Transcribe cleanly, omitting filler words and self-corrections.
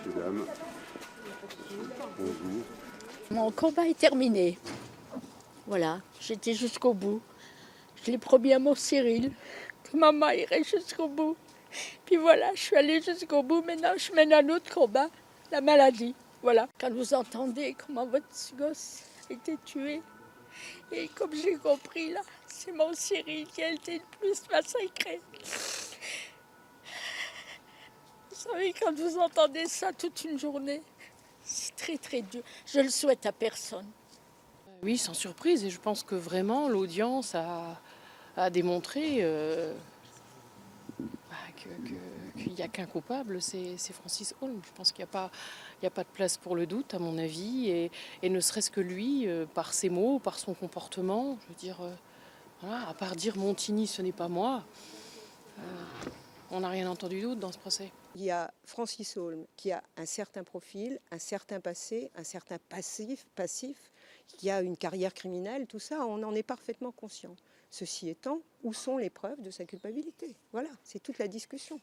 Mesdames, bonjour. Mon combat est terminé. Voilà, j'étais jusqu'au bout. Je l'ai promis à mon Cyril que maman irait jusqu'au bout. Puis voilà, je suis allée jusqu'au bout. Maintenant, je mène un autre combat, la maladie. Voilà. Quand vous entendez comment votre gosse a été tué, et comme j'ai compris là, c'est mon Cyril qui a été le plus massacré. Vous savez, quand vous entendez ça toute une journée, c'est très très dur. Je le souhaite à personne. Oui, sans surprise. Et je pense que vraiment l'audience a démontré qu'il n'y a qu'un coupable, c'est Francis Holm. Je pense qu'il n'y a pas de place pour le doute, à mon avis. Et ne serait-ce que lui, par ses mots, par son comportement, je veux dire, voilà, à part dire Montigny, ce n'est pas moi, on n'a rien entendu d'autre dans ce procès. Il y a Francis Holm qui a un certain profil, un certain passé, un certain passif, qui a une carrière criminelle, tout ça, on en est parfaitement conscient. Ceci étant, où sont les preuves de sa culpabilité? Voilà, c'est toute la discussion.